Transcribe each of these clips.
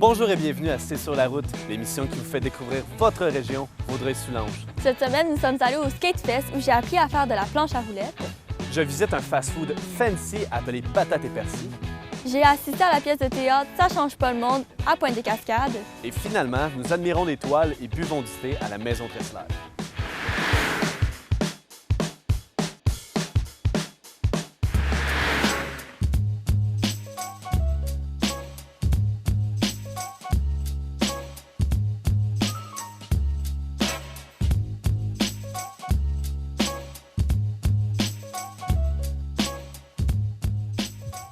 Bonjour et bienvenue à C'est sur la route, l'émission qui vous fait découvrir votre région, Vaudreuil-Soulanges. Cette semaine, nous sommes allés au Skate Fest où j'ai appris à faire de la planche à roulettes. Je visite un fast-food fancy appelé Patates et Persil. J'ai assisté à la pièce de théâtre Ça change pas le monde à Pointe-des-Cascades. Et finalement, nous admirons les toiles et buvons du thé à la Maison Tressler.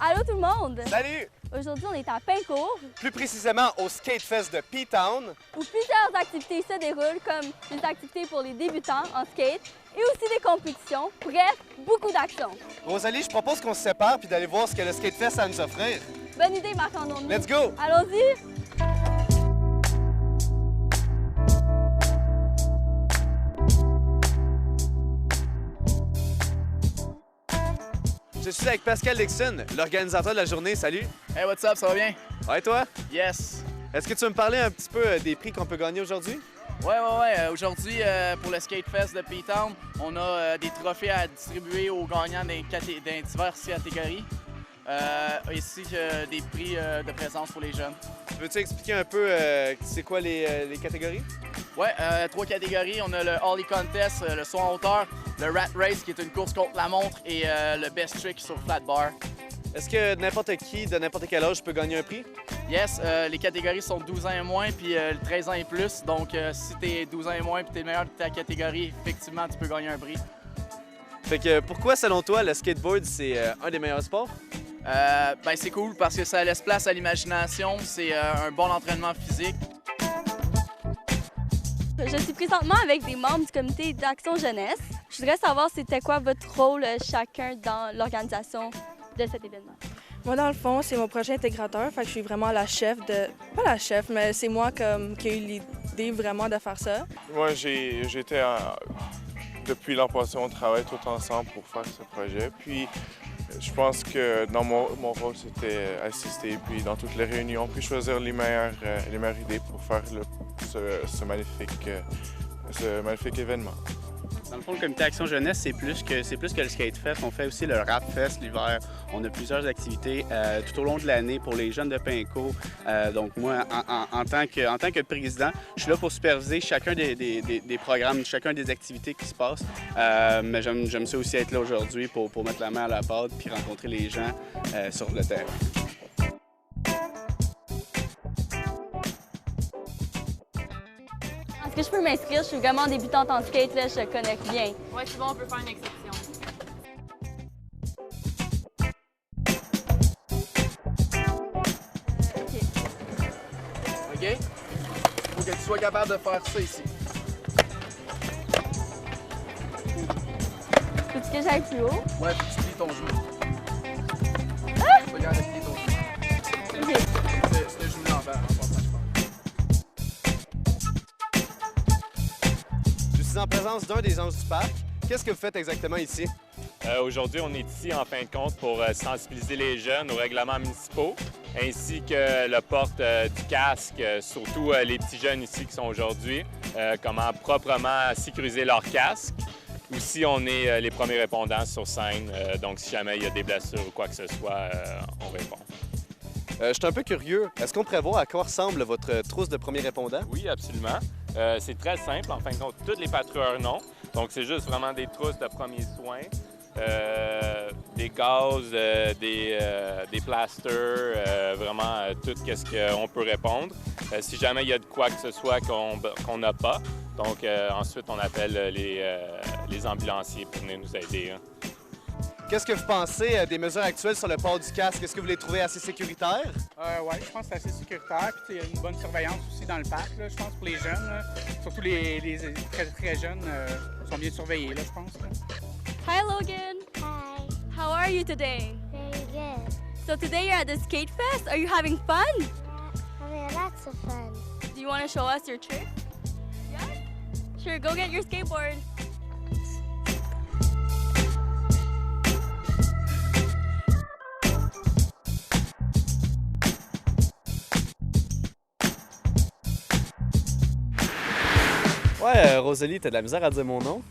Allô tout le monde! Salut! Aujourd'hui, on est à Pincourt Plus précisément au Skate Fest de P-Town. où plusieurs activités se déroulent comme des activités pour les débutants en skate et aussi des compétitions. Bref, beaucoup d'actions. Rosalie, je propose qu'on se sépare puis d'aller voir ce que le Skate Fest a à nous offrir. Bonne idée, Marc-André. Let's go! Allons-y! Je suis avec Pascal Dixon, l'organisateur de la journée. Salut! Hey, what's up, ça va bien? Ouais, toi? Yes! Est-ce que tu veux me parler un petit peu des prix qu'on peut gagner aujourd'hui? Ouais. Aujourd'hui, pour le Skate Fest de P-Town, on a des trophées à distribuer aux gagnants dans diverses catégories. Ainsi que des prix de présence pour les jeunes. Veux-tu expliquer un peu c'est quoi les catégories? Ouais, 3 catégories. On a le Ollie Contest, le saut en hauteur, le Rat Race, qui est une course contre la montre, et le Best Trick sur Flat Bar. Est-ce que n'importe qui, de n'importe quel âge, peut gagner un prix? Yes, les catégories sont 12 ans et moins, puis 13 ans et plus. Donc, si t'es 12 ans et moins, puis t'es le meilleur de ta catégorie, effectivement, tu peux gagner un prix. Fait que pourquoi, selon toi, le skateboard, c'est un des meilleurs sports? C'est cool parce que ça laisse place à l'imagination, c'est un bon entraînement physique. Je suis présentement avec des membres du comité d'Action Jeunesse. Je voudrais savoir c'était quoi votre rôle chacun dans l'organisation de cet événement. Moi, dans le fond, c'est mon projet intégrateur. Fait que je suis vraiment la chef de... Pas la chef, mais c'est moi qui ai eu l'idée vraiment de faire ça. Moi, j'étais depuis l'an passé, on travaille tout ensemble pour faire ce projet. Puis, je pense que dans mon rôle, c'était assister, puis dans toutes les réunions, puis choisir les meilleures idées pour faire ce magnifique événement. Dans le fond, le comité Action Jeunesse, c'est plus que le Skate Fest. On fait aussi le Rap Fest l'hiver. On a plusieurs activités tout au long de l'année pour les jeunes de Pincourt. Donc moi, en tant que président, je suis là pour superviser chacun des programmes, chacun des activités qui se passent. Mais j'aime ça aussi être là aujourd'hui pour mettre la main à la pâte puis rencontrer les gens sur le terrain. Est-ce que je peux m'inscrire? Je suis vraiment débutante en skate, là, je connais bien. Ouais, c'est bon, on peut faire une exception. OK? Faut que tu sois capable de faire ça ici. Faut-tu que j'aille plus haut? Ouais, puis tu plies ton genou. Ah! Tu regardes plier ton genou. OK. Ce genou-là en bas, en passant, je pense. Je suis en présence d'un des anges du parc. Qu'est-ce que vous faites exactement ici? Aujourd'hui, on est ici en fin de compte pour sensibiliser les jeunes aux règlements municipaux, ainsi que le porte du casque, surtout les petits jeunes ici qui sont aujourd'hui, comment proprement sécuriser leur casque. Aussi, on est les premiers répondants sur scène, donc si jamais il y a des blessures ou quoi que ce soit, on répond. Je suis un peu curieux. Est-ce qu'on pourrait voir à quoi ressemble votre trousse de premiers répondants? Oui, absolument. C'est très simple, en fin de compte, tous les patrouilleurs non. Donc, c'est juste vraiment des trousses de premiers soins, des gaz, des plasters, vraiment tout ce qu'on peut répondre. Si jamais il y a de quoi que ce soit qu'on n'a pas, donc ensuite on appelle les ambulanciers pour venir nous aider. Hein. Qu'est-ce que vous pensez des mesures actuelles sur le port du casque? Est-ce que vous les trouvez assez sécuritaires? Oui, je pense que c'est assez sécuritaire. Puis il y a une bonne surveillance aussi dans le parc, là, je pense, pour les jeunes. Là. Surtout les très, très jeunes sont bien surveillés, là, je pense. Là. Hi Logan! Hi, How are you today? very good. So today you're at the Skate Fest. Are you having fun? Having lots of fun. Do you want to show us your trick? Yeah? Sure, go get your skateboard. Ouais, Rosalie, t'as de la misère à dire mon nom.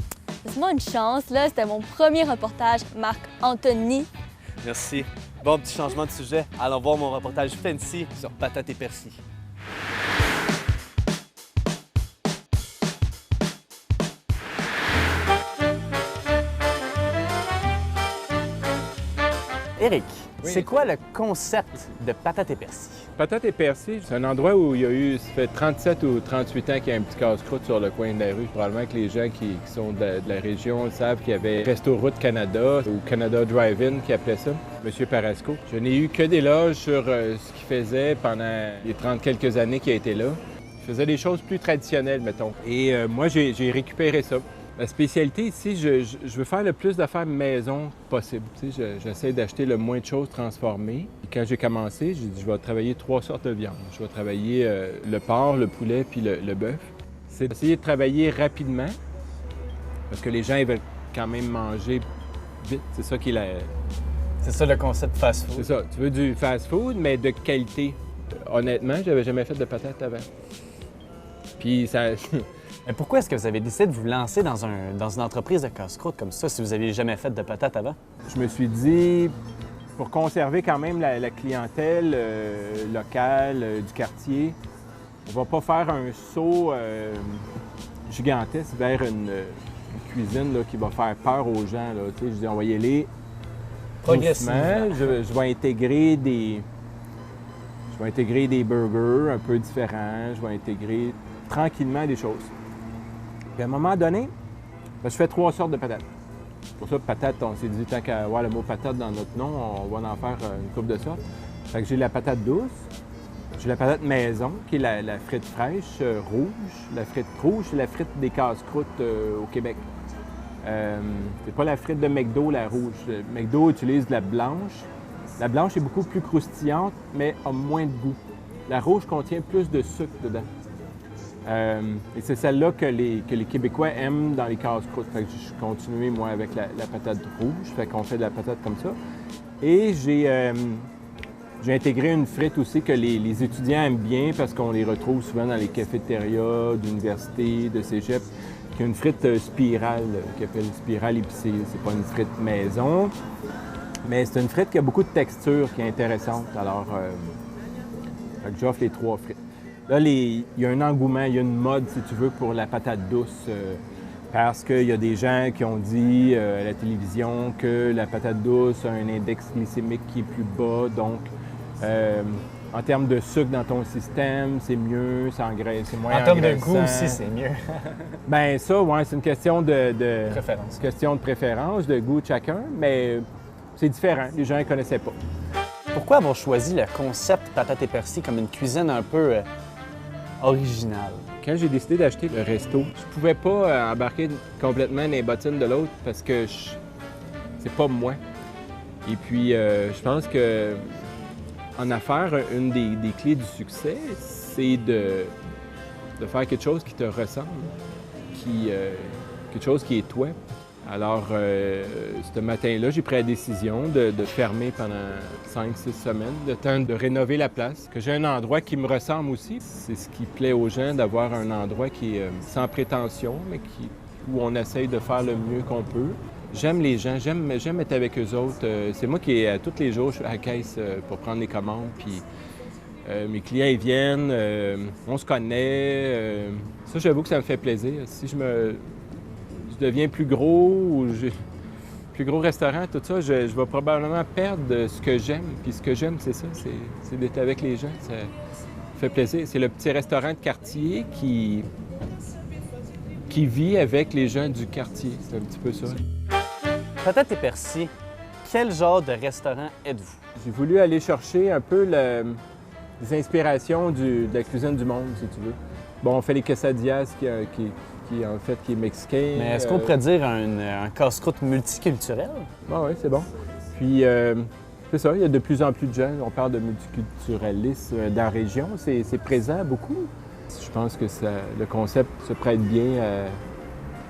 Laisse-moi une chance, là, c'était mon premier reportage, Marc-Anthony. Merci. Bon, petit changement de sujet. Allons voir mon reportage fancy sur patates et persil. Éric, Oui. c'est quoi le concept de patates et persil? Patates et persil, c'est un endroit où il y a eu, ça fait 37 ou 38 ans qu'il y a un petit casse-croûte sur le coin de la rue. Probablement que les gens qui sont de la région savent qu'il y avait Resto Route Canada ou Canada Drive-In qui appelait ça, M. Parasco. Je n'ai eu que des loges sur ce qu'il faisait pendant les 30 quelques années qu'il a été là. Il faisait des choses plus traditionnelles, mettons. Et moi, j'ai récupéré ça. La spécialité ici, je veux faire le plus d'affaires maison possible. Tu sais, j'essaie d'acheter le moins de choses transformées. Et quand j'ai commencé, j'ai dit je vais travailler 3 sortes de viande. Je vais travailler le porc, le poulet puis le bœuf. C'est d'essayer de travailler rapidement parce que les gens ils veulent quand même manger vite. C'est ça qui est C'est ça le concept fast-food? C'est ça. Tu veux du fast-food, mais de qualité. Honnêtement, j'avais jamais fait de patates avant. Puis ça... Mais pourquoi est-ce que vous avez décidé de vous lancer dans une entreprise de casse-croûte comme ça si vous n'aviez jamais fait de patates avant? Je me suis dit, pour conserver quand même la clientèle locale du quartier, on va pas faire un saut gigantesque vers une cuisine là, qui va faire peur aux gens. Là. Tu sais, je dis, on va y aller progressivement. Je vais intégrer des burgers un peu différents. Je vais intégrer tranquillement des choses. Puis à un moment donné, je fais 3 sortes de patates. Pour ça, patates, on s'est dit, tant qu'à avoir le mot patate dans notre nom, on va en faire une couple de sortes. Fait que j'ai la patate douce, j'ai la patate maison, qui est la frite fraîche rouge. La frite rouge, c'est la frite des casse-croûtes au Québec. C'est pas la frite de McDo, la rouge. McDo utilise de la blanche. La blanche est beaucoup plus croustillante, mais a moins de goût. La rouge contient plus de sucre dedans. Et c'est celle-là que les Québécois aiment dans les casse-croûtes. Fait que je continué, moi, avec la patate rouge. Fait qu'on fait de la patate comme ça. Et j'ai intégré une frite aussi que les étudiants aiment bien parce qu'on les retrouve souvent dans les cafétérias d'université, de cégep. Qui est une frite spirale, qui appelle spirale épicée. C'est pas une frite maison, mais c'est une frite qui a beaucoup de texture, qui est intéressante. Alors, fait que j'offre les 3 frites. Là, il y a un engouement, il y a une mode, si tu veux, pour la patate douce, parce qu'il y a des gens qui ont dit à la télévision que la patate douce a un index glycémique qui est plus bas, donc en termes de sucre dans ton système, c'est mieux, c'est moins engraissant. En termes de goût aussi, c'est mieux. Bien ça, ouais, c'est une question de préférence. Question de préférence, de goût de chacun, mais c'est différent, les gens ne connaissaient pas. Pourquoi avoir choisi le concept patates et persil comme une cuisine un peu originale? Quand j'ai décidé d'acheter le resto, je pouvais pas embarquer complètement dans les bottines de l'autre parce que c'est pas moi. Et puis, je pense que en affaires, une des clés du succès, c'est de faire quelque chose qui te ressemble, quelque chose qui est toi. Alors, ce matin-là, j'ai pris la décision de fermer pendant 5-6 semaines, le temps de rénover la place, que j'ai un endroit qui me ressemble aussi. C'est ce qui plaît aux gens, d'avoir un endroit qui est sans prétention, mais où on essaye de faire le mieux qu'on peut. J'aime les gens, j'aime être avec eux autres. C'est moi qui, tous les jours, je suis à la caisse pour prendre les commandes, puis mes clients, ils viennent, on se connaît. Ça, j'avoue que ça me fait plaisir. Si je deviens plus gros ou plus gros restaurant, tout ça, je vais probablement perdre ce que j'aime. Puis ce que j'aime, c'est ça, c'est d'être avec les gens. Ça fait plaisir. C'est le petit restaurant de quartier qui vit avec les gens du quartier. C'est un petit peu ça. Patates et persil, quel genre de restaurant êtes-vous? J'ai voulu aller chercher un peu les inspirations de la cuisine du monde, si tu veux. Bon, on fait les quesadillas qui est mexicain. Mais est-ce qu'on pourrait dire un casse-croûte multiculturel? Oui, c'est bon. Puis, c'est ça, il y a de plus en plus de gens. On parle de multiculturalisme dans la région. C'est présent beaucoup. Je pense que le concept se prête bien à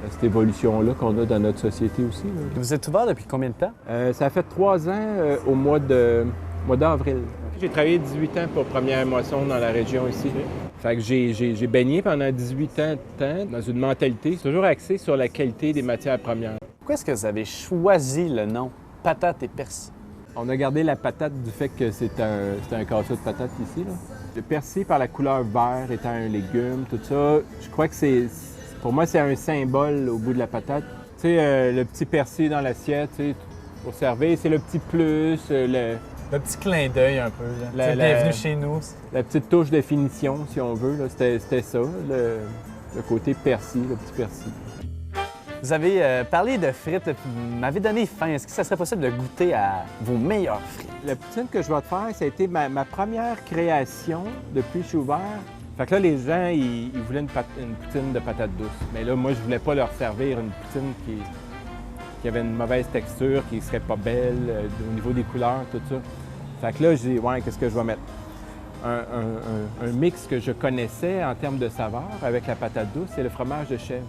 cette évolution-là qu'on a dans notre société aussi. Là. Vous êtes ouvert depuis combien de temps? Ça a fait 3 ans au mois de mois d'avril. J'ai travaillé 18 ans pour Première Moisson dans la région ici. Fait que j'ai baigné pendant 18 ans de temps dans une mentalité toujours axée sur la qualité des matières premières. Pourquoi est-ce que vous avez choisi le nom patate et persil? On a gardé la patate du fait que c'est un casseau de patates ici. Là. Le persil, par la couleur vert, étant un légume, tout ça, je crois que pour moi, c'est un symbole au bout de la patate. Tu sais, le petit persil dans l'assiette, tu sais, pour servir, c'est le petit plus, Le petit clin d'œil un peu. Bienvenue chez nous. La petite touche de finition, si on veut, c'était ça, le côté persil, le petit persil. Vous avez parlé de frites, vous m'avez donné faim. Est-ce que ça serait possible de goûter à vos meilleures frites? La poutine que je vais te faire, ça a été ma première création depuis que je suis ouvert. Fait que là, les gens, ils voulaient une poutine de patates douces. Mais là, moi, je voulais pas leur servir une poutine qui avait une mauvaise texture, qui serait pas belle au niveau des couleurs, tout ça. Fait que là, j'ai dit, ouais, qu'est-ce que je vais mettre? Un mix que je connaissais en termes de saveur avec la patate douce, c'est le fromage de chèvre.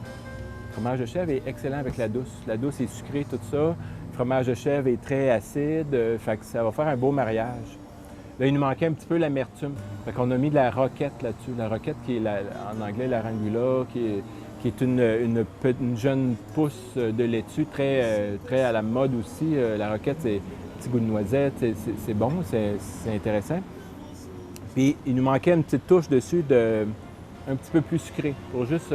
Le fromage de chèvre est excellent avec la douce. La douce est sucrée, tout ça. Le fromage de chèvre est très acide, fait que ça va faire un beau mariage. Là, il nous manquait un petit peu l'amertume. Fait qu'on a mis de la roquette là-dessus. La roquette qui est, en anglais, l'arangula, qui est une jeune pousse de laitue, très à la mode aussi. La roquette, c'est un petit goût de noisette, c'est bon, c'est intéressant. Puis, il nous manquait une petite touche dessus un petit peu plus sucré, pour juste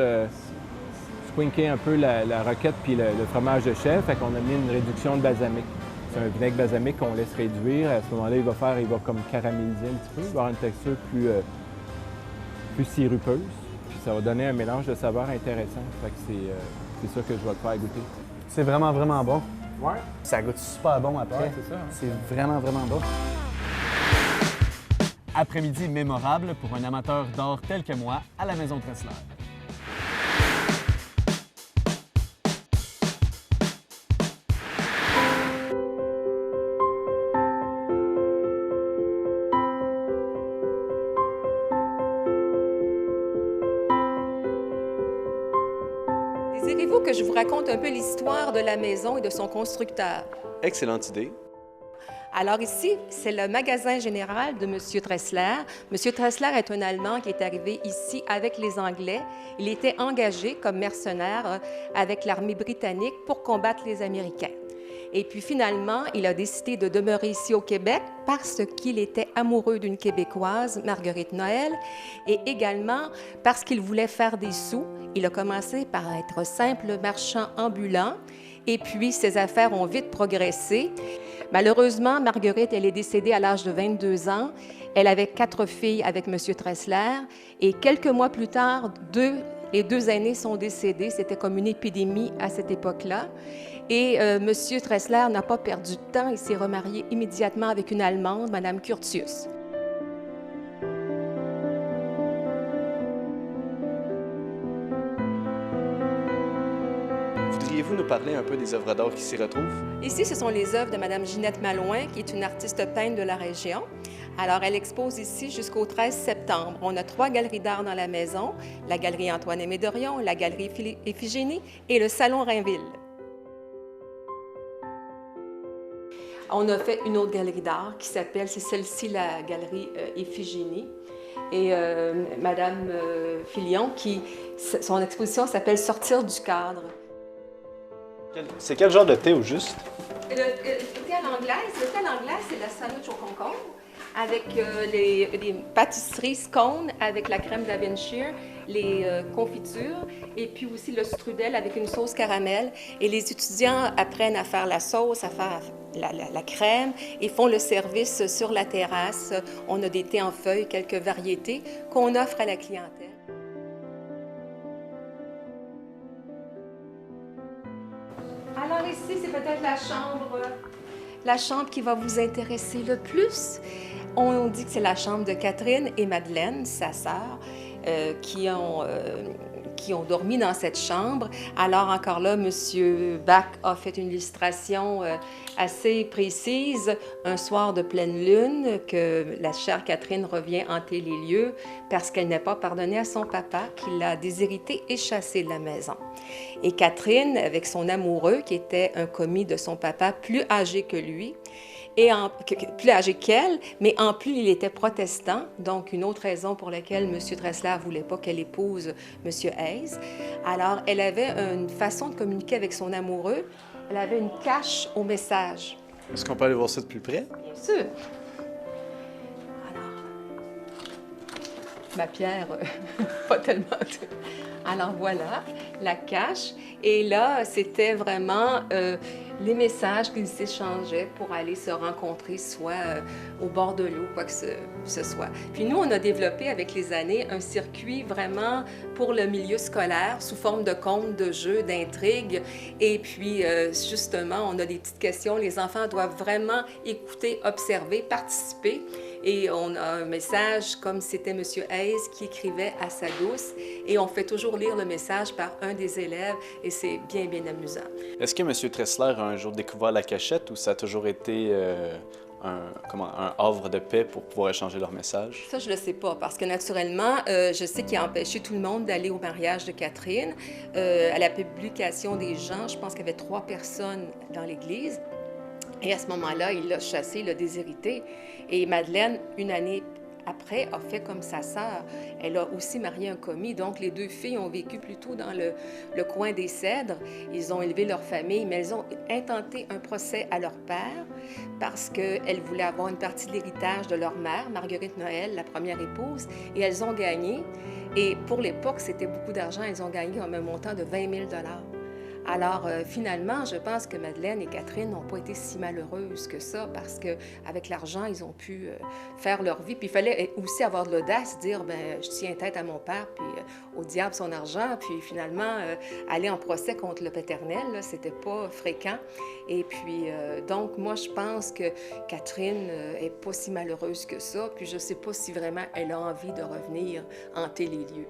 squinker un peu la roquette puis le fromage de chèvre. Fait qu'on a mis une réduction de balsamique. C'est un vinaigre balsamique qu'on laisse réduire. À ce moment-là, il va comme caraméliser un petit peu. Il va avoir une texture plus sirupeuse. Puis ça va donner un mélange de saveurs intéressant. Fait que c'est ça que je vais te faire goûter. C'est vraiment, vraiment bon. Ouais. Ça goûte super bon après. Ouais, c'est ça. Hein? C'est vraiment, vraiment bon. Après-midi mémorable pour un amateur d'art tel que moi à la Maison Tressler. Désirez-vous que je vous raconte un peu l'histoire de la maison et de son constructeur? Excellente idée. Alors ici, c'est le magasin général de M. Tressler. M. Tressler est un Allemand qui est arrivé ici avec les Anglais. Il était engagé comme mercenaire avec l'armée britannique pour combattre les Américains. Et puis finalement, il a décidé de demeurer ici au Québec parce qu'il était amoureux d'une Québécoise, Marguerite Noël, et également parce qu'il voulait faire des sous. Il a commencé par être simple marchand ambulant, et puis ses affaires ont vite progressé. Malheureusement, Marguerite, elle est décédée à l'âge de 22 ans. Elle avait 4 filles avec M. Tressler, et quelques mois plus tard, les 2 aînés sont décédés. C'était comme une épidémie à cette époque-là. Et M. Tressler n'a pas perdu de temps. Il s'est remarié immédiatement avec une Allemande, Mme Curtius. Voudriez-vous nous parler un peu des œuvres d'art qui s'y retrouvent? Ici, ce sont les œuvres de Mme Ginette Malouin, qui est une artiste peintre de la région. Alors, elle expose ici jusqu'au 13 septembre. On a 3 galeries d'art dans la maison, la galerie Antoine-Aimé Dorion, la galerie Iphigénie et le salon Rainville. On a fait une autre galerie d'art qui s'appelle, c'est celle-ci, la galerie Iphigénie. Et Mme Filion, son exposition s'appelle « Sortir du cadre ». C'est quel genre de thé au juste? Le thé à l'anglaise, c'est la sandwich au concombre avec les pâtisseries scones avec la crème d'Avenshire, les confitures et puis aussi le strudel avec une sauce caramel. Et les étudiants apprennent à faire la sauce, à faire la crème et font le service sur la terrasse. On a des thés en feuilles, quelques variétés qu'on offre à la clientèle. Alors ici, c'est peut-être la chambre qui va vous intéresser le plus. On dit que c'est la chambre de Catherine et Madeleine, sa sœur, qui ont dormi dans cette chambre. Alors encore là, M. Bach a fait une illustration assez précise. Un soir de pleine lune, que la chère Catherine revient hanter les lieux parce qu'elle n'a pas pardonné à son papa qui l'a déshérité et chassé de la maison. Et Catherine, avec son amoureux, qui était un commis de son papa plus âgé que lui, plus âgé qu'elle, mais en plus, il était protestant, donc une autre raison pour laquelle M. Dressler ne voulait pas qu'elle épouse M. Hayes. Alors, elle avait une façon de communiquer avec son amoureux. Elle avait une cache au message. Est-ce qu'on peut aller voir ça de plus près? Bien sûr. Alors, ma pierre, pas tellement... Alors voilà, la cache. Et là, c'était vraiment les messages qu'ils s'échangeaient pour aller se rencontrer, soit au bord de l'eau, quoi que ce soit. Puis nous, on a développé avec les années un circuit vraiment pour le milieu scolaire, sous forme de contes, de jeux, d'intrigues. Et puis, justement, on a des petites questions. Les enfants doivent vraiment écouter, observer, participer. Et on a un message comme c'était M. Hayes qui écrivait à sa douce. Et on fait toujours lire le message par un des élèves et c'est bien, bien amusant. Est-ce que M. Dressler a un jour découvert la cachette ou ça a toujours été un havre de paix pour pouvoir échanger leurs messages? Ça, je ne le sais pas parce que naturellement, je sais qu'il a empêché tout le monde d'aller au mariage de Catherine. À la publication des gens, je pense qu'il y avait 3 personnes dans l'église. Et à ce moment-là, il l'a chassé, il l'a déshérité. Et Madeleine, une année après, a fait comme sa sœur. Elle a aussi marié un commis. Donc, les 2 filles ont vécu plutôt dans le coin des Cèdres. Ils ont élevé leur famille, mais elles ont intenté un procès à leur père parce qu'elles voulaient avoir une partie de l'héritage de leur mère, Marguerite Noël, la première épouse, et elles ont gagné. Et pour l'époque, c'était beaucoup d'argent. Elles ont gagné comme un montant de 20 000 $. Alors, finalement, je pense que Madeleine et Catherine n'ont pas été si malheureuses que ça parce qu'avec l'argent, ils ont pu faire leur vie. Puis il fallait aussi avoir de l'audace, dire, ben je tiens tête à mon père, puis au diable son argent. Puis finalement, aller en procès contre le paternel, c'était pas fréquent. Et puis, donc, moi, je pense que Catherine est pas si malheureuse que ça. Puis je sais pas si vraiment elle a envie de revenir hanter les lieux.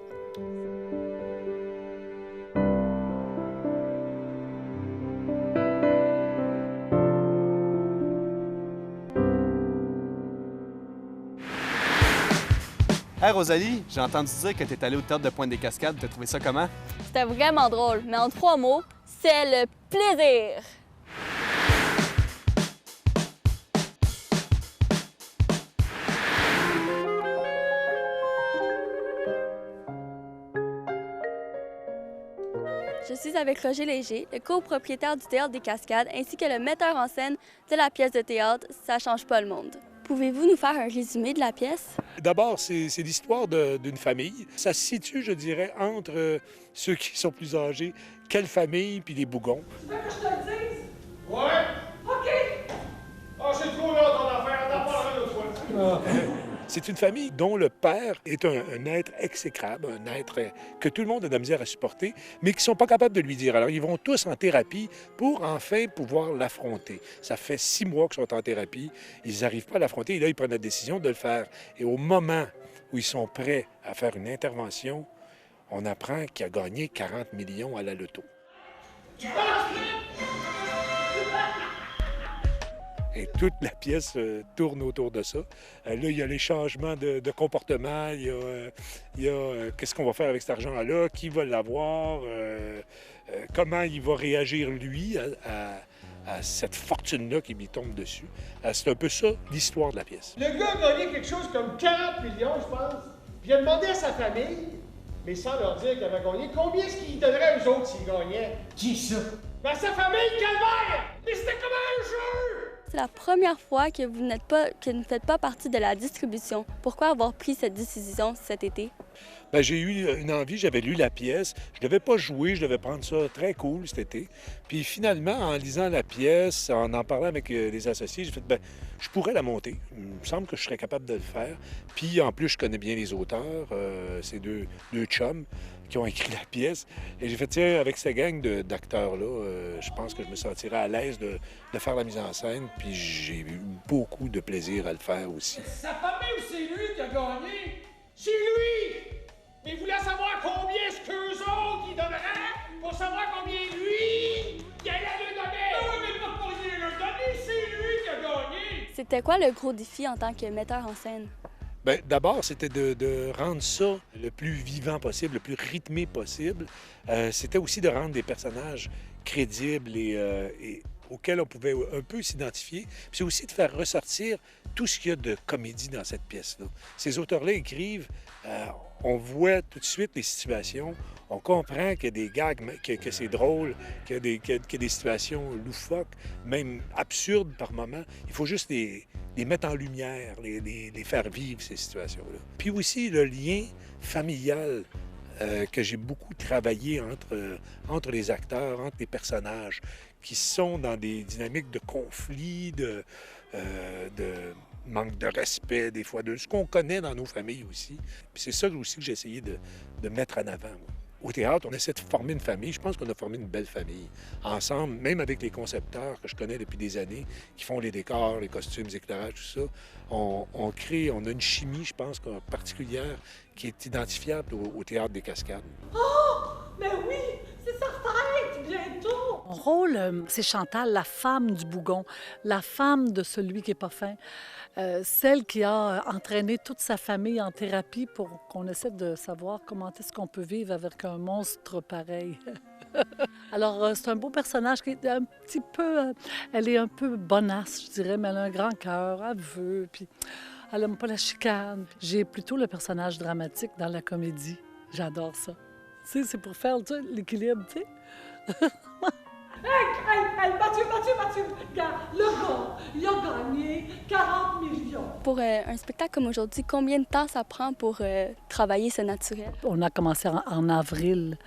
Hey Rosalie, j'ai entendu dire que tu es allée au théâtre de Pointe-des-Cascades. Tu as trouvé ça comment? C'était vraiment drôle, mais en 3 mots, c'est le plaisir. Je suis avec Roger Léger, le copropriétaire du Théâtre des Cascades, ainsi que le metteur en scène de la pièce de théâtre « Ça change pas le monde ». Pouvez-vous nous faire un résumé de la pièce? D'abord, c'est l'histoire d'une famille. Ça se situe, je dirais, entre ceux qui sont plus âgés, quelle famille, puis les bougons. Tu veux que je te le dise? Ouais. OK. Ah, c'est trop là ton affaire, on en parlera l'autre fois. C'est une famille dont le père est un être exécrable, un être que tout le monde a de la misère à supporter, mais qui ne sont pas capables de lui dire. Alors, ils vont tous en thérapie pour enfin pouvoir l'affronter. Ça fait 6 mois qu'ils sont en thérapie. Ils n'arrivent pas à l'affronter et là, ils prennent la décision de le faire. Et au moment où ils sont prêts à faire une intervention, on apprend qu'il a gagné 40 millions à la loto. Et toute la pièce tourne autour de ça. Là, il y a les changements de comportement, il y a qu'est-ce qu'on va faire avec cet argent-là, qui va l'avoir, comment il va réagir, lui, à cette fortune-là qui lui tombe dessus. C'est un peu ça, l'histoire de la pièce. Le gars a gagné quelque chose comme 40 millions, je pense. Puis il a demandé à sa famille, mais sans leur dire qu'il avait gagné, combien est-ce qu'il donnerait aux autres s'ils gagnaient? Qui ça? Ben sa famille, calvaire! Mais c'était comme un jeu! C'est la première fois que vous ne faites pas partie de la distribution. Pourquoi avoir pris cette décision cet été? Bien, j'ai eu une envie, j'avais lu la pièce. Je ne devais pas jouer, je devais prendre ça très cool cet été. Puis finalement, en lisant la pièce, en parlant avec les associés, j'ai fait, bien, je pourrais la monter. Il me semble que je serais capable de le faire. Puis en plus, je connais bien les auteurs, ces deux chums qui ont écrit la pièce. Et j'ai fait, tiens, avec cette gang d'acteurs-là, je pense que je me sentirais à l'aise de faire la mise en scène. Puis j'ai eu beaucoup de plaisir à le faire aussi. Sa famille ou c'est lui qui a gagné? C'est lui! Mais il voulait savoir combien est-ce qu'eux autres ils donneraient pour savoir combien lui, il allait lui donner! Non, mais pas pour rien lui donner, c'est lui qui a gagné! C'était quoi le gros défi en tant que metteur en scène? Bien, d'abord, c'était de rendre ça le plus vivant possible, le plus rythmé possible. C'était aussi de rendre des personnages crédibles et auquel on pouvait un peu s'identifier. Puis c'est aussi de faire ressortir tout ce qu'il y a de comédie dans cette pièce-là. Ces auteurs-là écrivent, on voit tout de suite les situations, on comprend qu'il y a des gags, que c'est drôle, qu'il y a des situations loufoques, même absurdes par moments. Il faut juste les mettre en lumière, les faire vivre, ces situations-là. Puis aussi le lien familial que j'ai beaucoup travaillé entre les acteurs, entre les personnages, qui sont dans des dynamiques de conflit, de manque de respect, des fois, de ce qu'on connaît dans nos familles aussi. Puis c'est ça aussi que j'ai essayé de mettre en avant, moi. Au théâtre, on essaie de former une famille. Je pense qu'on a formé une belle famille. Ensemble, même avec les concepteurs que je connais depuis des années, qui font les décors, les costumes, les éclairages, tout ça, on a une chimie, je pense, particulière qui est identifiable au Théâtre des Cascades. Oh! Mais oui! C'est sa fête bientôt! Mon rôle, c'est Chantal, la femme du bougon, la femme de celui qui n'est pas fin, celle qui a entraîné toute sa famille en thérapie pour qu'on essaie de savoir comment est-ce qu'on peut vivre avec un monstre pareil. Alors, c'est un beau personnage qui est un petit peu... elle est un peu bonasse, je dirais, mais elle a un grand cœur, elle veut, puis elle n'aime pas la chicane. J'ai plutôt le personnage dramatique dans la comédie. J'adore ça. Tu sais, c'est pour faire l'équilibre, tu sais. Hey, Mathieu, regarde, le gars, il a gagné 40 millions. Pour un spectacle comme aujourd'hui, combien de temps ça prend pour travailler ce naturel? On a commencé en avril.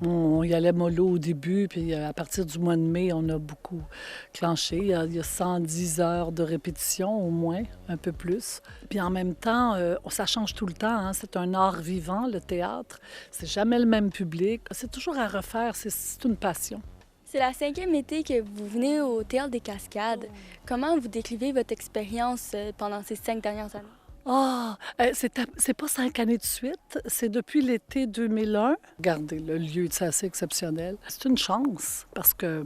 On y allait mollo au début, puis à partir du mois de mai, on a beaucoup clenché. Il y a 110 heures de répétition au moins, un peu plus. Puis en même temps, ça change tout le temps. Hein? C'est un art vivant, le théâtre. C'est jamais le même public. C'est toujours à refaire. C'est une passion. C'est la 5e été que vous venez au Théâtre des Cascades. Comment vous décrivez votre expérience pendant ces 5 dernières années? Ah, c'est pas 5 années de suite, c'est depuis l'été 2001. Regardez, le lieu, c'est assez exceptionnel. C'est une chance parce que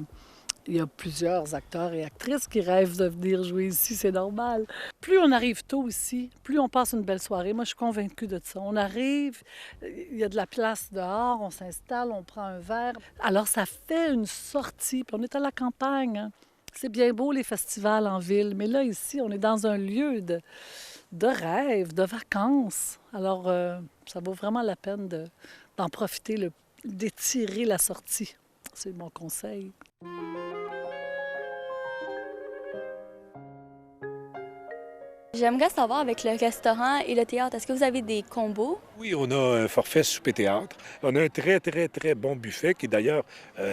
il y a plusieurs acteurs et actrices qui rêvent de venir jouer ici, c'est normal. Plus on arrive tôt ici, plus on passe une belle soirée. Moi, je suis convaincue de ça. On arrive, il y a de la place dehors, on s'installe, on prend un verre. Alors, ça fait une sortie, puis on est à la campagne. Hein. C'est bien beau, les festivals en ville, mais là, ici, on est dans un lieu de rêve, de vacances. Alors, ça vaut vraiment la peine d'en profiter, d'étirer la sortie. C'est mon conseil. J'aimerais savoir, avec le restaurant et le théâtre, est-ce que vous avez des combos? Oui, on a un forfait souper-théâtre. On a un très, très, très bon buffet qui, d'ailleurs,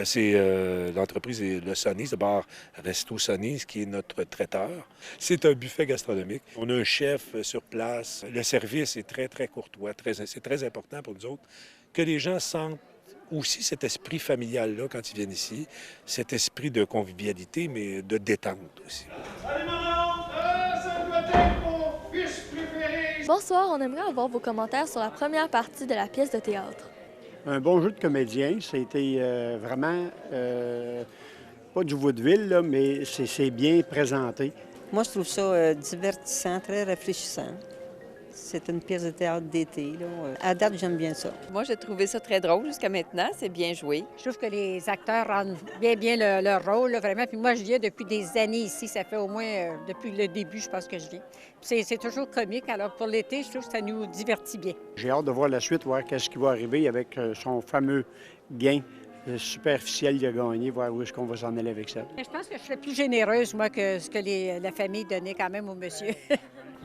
c'est l'entreprise Le Sonny's, le bar Resto Sonny's, qui est notre traiteur. C'est un buffet gastronomique. On a un chef sur place. Le service est très, très courtois. C'est très important pour nous autres que les gens sentent aussi cet esprit familial-là quand ils viennent ici, cet esprit de convivialité, mais de détente aussi. Salut, maman! Ça doit être mon fils préféré! Bonsoir, on aimerait avoir vos commentaires sur la première partie de la pièce de théâtre. Un bon jeu de comédien. Ça a été vraiment, pas du vaudeville, là, mais c'est bien présenté. Moi, je trouve ça divertissant, très rafraîchissant. C'est une pièce de théâtre d'été. À date, j'aime bien ça. Moi, j'ai trouvé ça très drôle jusqu'à maintenant. C'est bien joué. Je trouve que les acteurs rendent bien leur rôle, là, vraiment. Puis moi, je viens depuis des années ici. Ça fait au moins depuis le début, je pense que je viens. C'est toujours comique. Alors, pour l'été, je trouve que ça nous divertit bien. J'ai hâte de voir la suite, voir qu'est-ce qui va arriver avec son fameux gain superficiel qu'il a gagné, voir où est-ce qu'on va s'en aller avec ça. Je pense que je serais plus généreuse, moi, que ce que la famille donnait quand même au monsieur.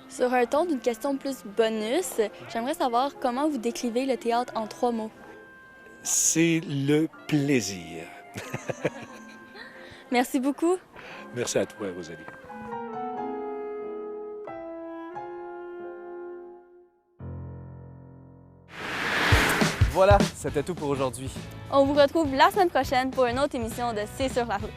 Sur un ton d'une question plus bonus, j'aimerais savoir comment vous décrivez le théâtre en 3 mots. C'est le plaisir. Merci beaucoup. Merci à toi, Rosalie. Voilà, c'était tout pour aujourd'hui. On vous retrouve la semaine prochaine pour une autre émission de C'est sur la route.